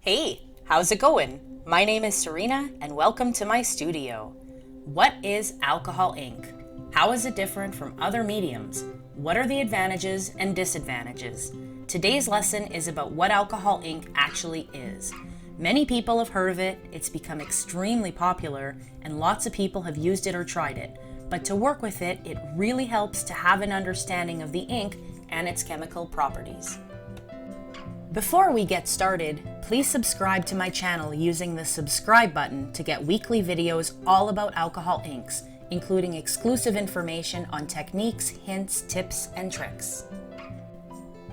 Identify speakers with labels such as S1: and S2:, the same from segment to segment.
S1: Hey, how's it going? My name is Serena and welcome to my studio. What is alcohol ink? How is it different from other mediums? What are the advantages and disadvantages? Today's lesson is about what alcohol ink actually is. Many people have heard of it, it's become extremely popular, and lots of people have used it or tried it. But to work with it, it really helps to have an understanding of the ink and its chemical properties. Before we get started, please subscribe to my channel using the subscribe button to get weekly videos all about alcohol inks, including exclusive information on techniques, hints, tips, and tricks.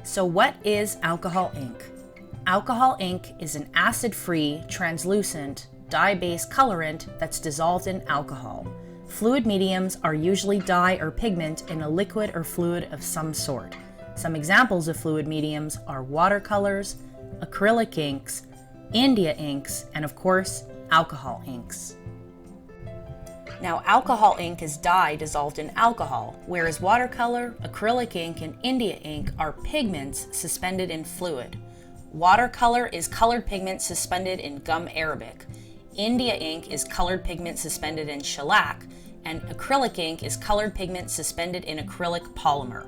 S1: So what is alcohol ink? Alcohol ink is an acid-free, translucent, dye-based colorant that's dissolved in alcohol. Fluid mediums are usually dye or pigment in a liquid or fluid of some sort. Some examples of fluid mediums are watercolors, acrylic inks, India inks, and of course, alcohol inks. Now, alcohol ink is dye dissolved in alcohol, whereas watercolor, acrylic ink, and India ink are pigments suspended in fluid. Watercolor is colored pigment suspended in gum arabic. India ink is colored pigment suspended in shellac, and acrylic ink is colored pigment suspended in acrylic polymer.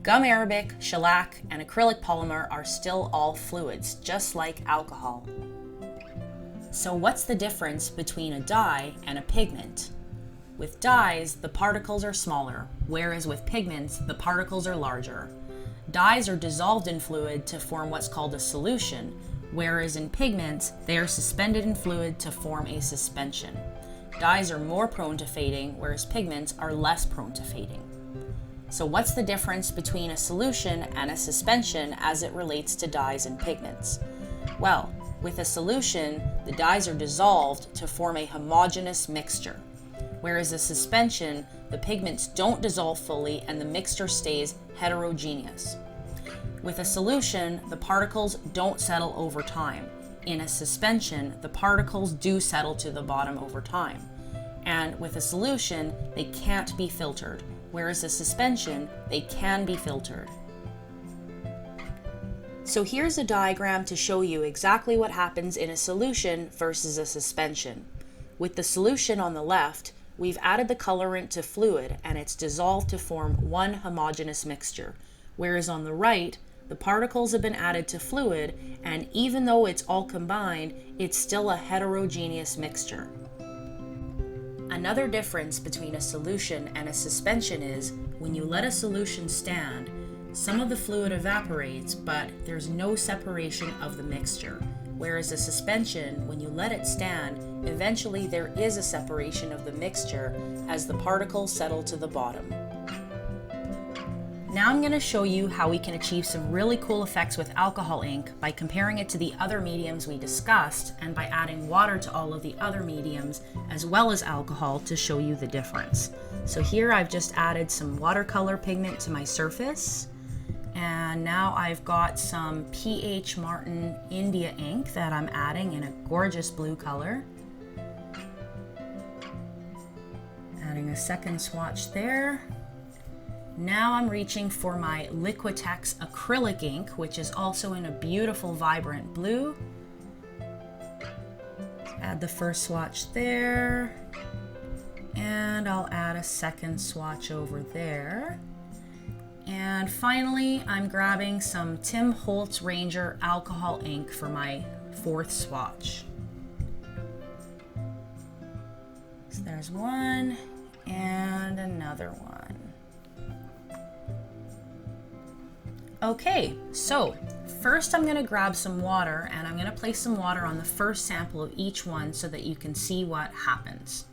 S1: Gum arabic, shellac, and acrylic polymer are still all fluids, just like alcohol. So what's the difference between a dye and a pigment? With dyes, the particles are smaller, whereas with pigments, the particles are larger. Dyes are dissolved in fluid to form what's called a solution, whereas in pigments, they are suspended in fluid to form a suspension. Dyes are more prone to fading, whereas pigments are less prone to fading. So what's the difference between a solution and a suspension as it relates to dyes and pigments? Well, with a solution, the dyes are dissolved to form a homogeneous mixture, whereas a suspension, the pigments don't dissolve fully and the mixture stays heterogeneous. With a solution, the particles don't settle over time. In a suspension, the particles do settle to the bottom over time. And with a solution, they can't be filtered, whereas a suspension, they can be filtered. So here's a diagram to show you exactly what happens in a solution versus a suspension. With the solution on the left, we've added the colorant to fluid and it's dissolved to form one homogeneous mixture, whereas on the right, the particles have been added to fluid, and even though it's all combined, it's still a heterogeneous mixture. Another difference between a solution and a suspension is when you let a solution stand, some of the fluid evaporates, but there's no separation of the mixture. Whereas a suspension, when you let it stand, eventually there is a separation of the mixture as the particles settle to the bottom. Now I'm going to show you how we can achieve some really cool effects with alcohol ink by comparing it to the other mediums we discussed and by adding water to all of the other mediums as well as alcohol to show you the difference. So here I've just added some watercolor pigment to my surface, and now I've got some PIGMENT India ink that I'm adding in a gorgeous blue color. Adding a second swatch there. Now I'm reaching for my Liquitex acrylic ink, which is also in a beautiful vibrant blue. Add the first swatch there, and I'll add a second swatch over there. And finally, I'm grabbing some Tim Holtz Ranger alcohol ink for my fourth swatch. So there's one and another one. Okay, so first I'm going to grab some water and I'm going to place some water on the first sample of each one so that you can see what happens.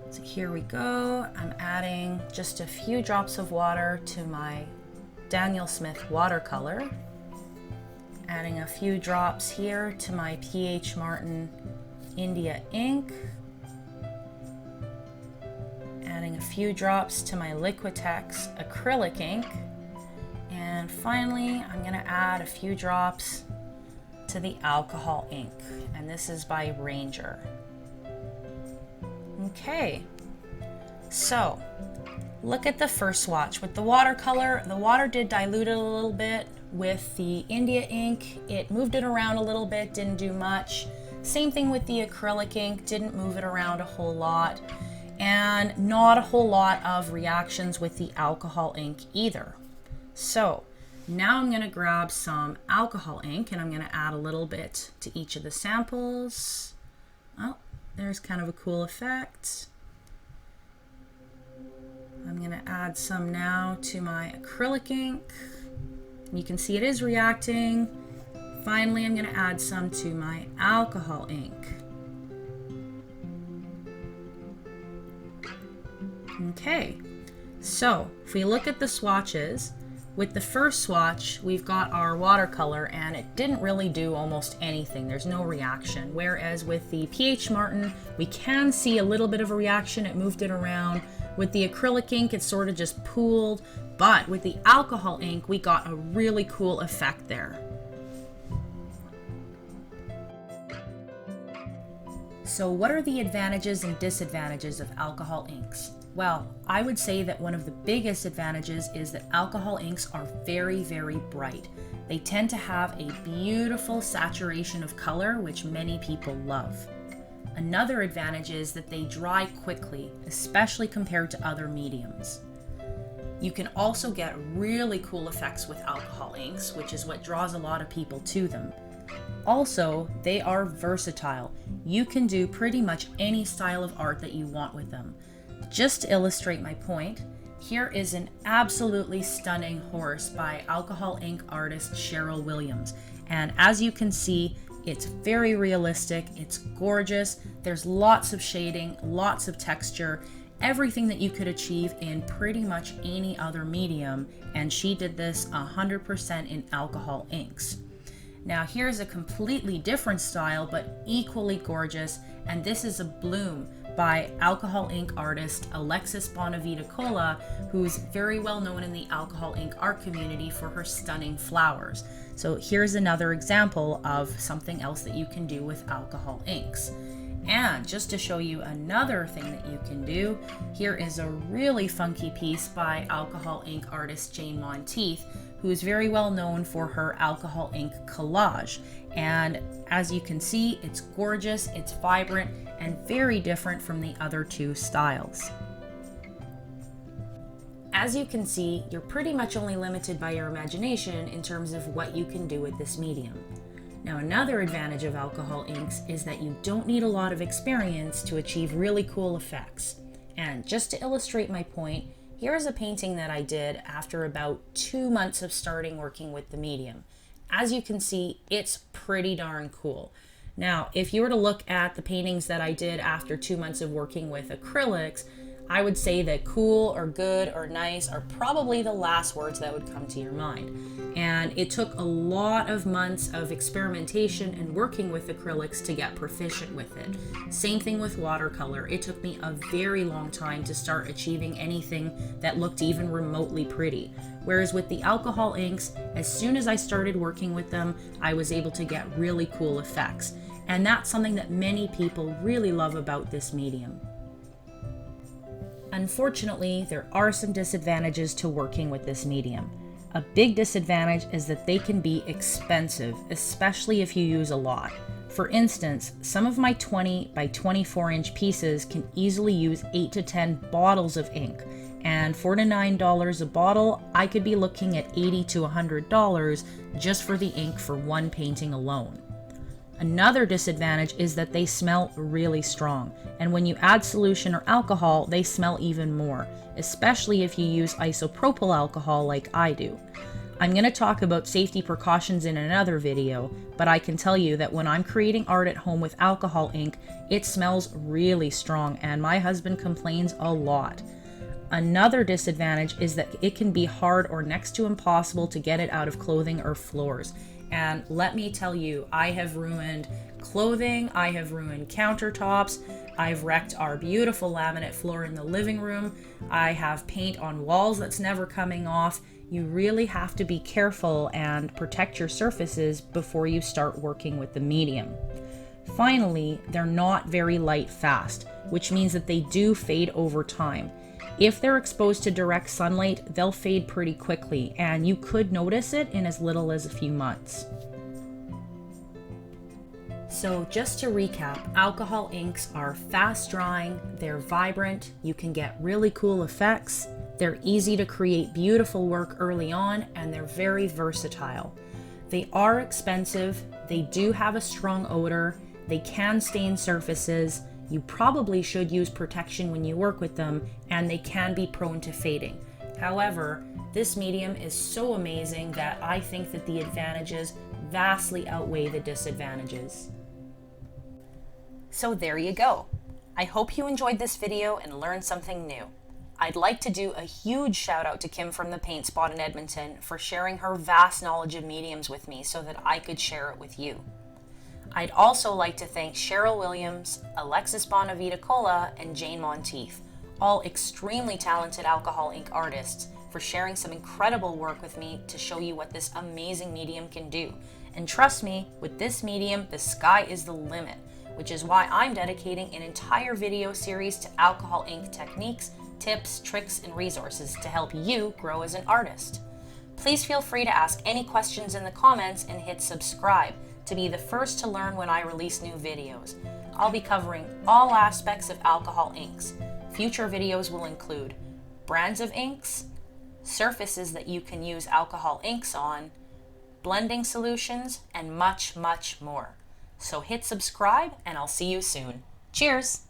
S1: So here we go. I'm adding just a few drops of water to my Daniel Smith watercolor. Adding a few drops here to my PIGMENT India ink. Adding a few drops to my Liquitex acrylic ink. And finally, I'm going to add a few drops to the alcohol ink, and this is by Ranger. Okay, so look at the first swatch. With the watercolor, the water did dilute it a little bit, With the India ink, it moved it around a little bit, didn't do much. Same thing with the acrylic ink, didn't move it around a whole lot. And not a whole lot of reactions with the alcohol ink either. So now I'm going to grab some alcohol ink and I'm going to add a little bit to each of the samples. Oh, there's kind of a cool effect. I'm going to add some now to my acrylic ink. You can see it is reacting. Finally, I'm going to add some to my alcohol ink. Okay, so if we look at the swatches, with the first swatch, we've got our watercolor and it didn't really do almost anything. There's no reaction. Whereas with the PIGMENT, we can see a little bit of a reaction. It moved it around. With the acrylic ink, it sort of just pooled. But with the alcohol ink, we got a really cool effect there. So what are the advantages and disadvantages of alcohol inks? Well, I would say that one of the biggest advantages is that alcohol inks are very, very bright. They tend to have a beautiful saturation of color, which many people love. Another advantage is that they dry quickly, especially compared to other mediums. You can also get really cool effects with alcohol inks, which is what draws a lot of people to them. Also, they are versatile. You can do pretty much any style of art that you want with them. Just to illustrate my point, here is an absolutely stunning horse by alcohol ink artist Cheryl Williams. And as you can see, it's very realistic, it's gorgeous, there's lots of shading, lots of texture, everything that you could achieve in pretty much any other medium, and she did this 100% in alcohol inks. Now here's a completely different style, but equally gorgeous, and this is a bloom by alcohol ink artist Alexis Bonavita-Cola, who's very well known in the alcohol ink art community for her stunning flowers. So here's another example of something else that you can do with alcohol inks. And just to show you another thing that you can do, here is a really funky piece by alcohol ink artist Jane Monteith, who is very well known for her alcohol ink collage. And as you can see, it's gorgeous, it's vibrant, and very different from the other two styles. As you can see, you're pretty much only limited by your imagination in terms of what you can do with this medium. Now, another advantage of alcohol inks is that you don't need a lot of experience to achieve really cool effects. And just to illustrate my point, here's a painting that I did after about 2 months of starting working with the medium. As you can see, it's pretty darn cool. Now, if you were to look at the paintings that I did after 2 months of working with acrylics, I would say that cool or good or nice are probably the last words that would come to your mind. And it took a lot of months of experimentation and working with acrylics to get proficient with it. Same thing with watercolor. It took me a very long time to start achieving anything that looked even remotely pretty. Whereas with the alcohol inks, as soon as I started working with them, I was able to get really cool effects. And that's something that many people really love about this medium. Unfortunately, there are some disadvantages to working with this medium. A big disadvantage is that they can be expensive, especially if you use a lot. For instance, some of my 20 by 24 inch pieces can easily use 8 to 10 bottles of ink. And $4 to $9 a bottle, I could be looking at $80 to $100 just for the ink for one painting alone. Another disadvantage is that they smell really strong, and when you add solution or alcohol, they smell even more, especially if you use isopropyl alcohol like I do. I'm going to talk about safety precautions in another video, but I can tell you that when I'm creating art at home with alcohol ink, it smells really strong, and my husband complains a lot. Another disadvantage is that it can be hard or next to impossible to get it out of clothing or floors. And let me tell you, I have ruined clothing, I have ruined countertops, I've wrecked our beautiful laminate floor in the living room, I have paint on walls that's never coming off. You really have to be careful and protect your surfaces before you start working with the medium. Finally, they're not very light fast, which means that they do fade over time. If they're exposed to direct sunlight, they'll fade pretty quickly, and you could notice it in as little as a few months. So just to recap, alcohol inks are fast drying, they're vibrant, you can get really cool effects, they're easy to create beautiful work early on, and they're very versatile. They are expensive, they do have a strong odor, they can stain surfaces, you probably should use protection when you work with them, and they can be prone to fading. However, this medium is so amazing that I think that the advantages vastly outweigh the disadvantages. So there you go. I hope you enjoyed this video and learned something new. I'd like to do a huge shout out to Kim from the Paint Spot in Edmonton for sharing her vast knowledge of mediums with me so that I could share it with you. I'd also like to thank Cheryl Williams, Alexis Bonavita-Cola, and Jane Monteith, all extremely talented alcohol ink artists, for sharing some incredible work with me to show you what this amazing medium can do. And trust me, with this medium, the sky is the limit, which is why I'm dedicating an entire video series to alcohol ink techniques, tips, tricks, and resources to help you grow as an artist. Please feel free to ask any questions in the comments and hit subscribe to be the first to learn when I release new videos. I'll be covering all aspects of alcohol inks. Future videos will include brands of inks, surfaces that you can use alcohol inks on, blending solutions, and much, much more. So hit subscribe and I'll see you soon. Cheers!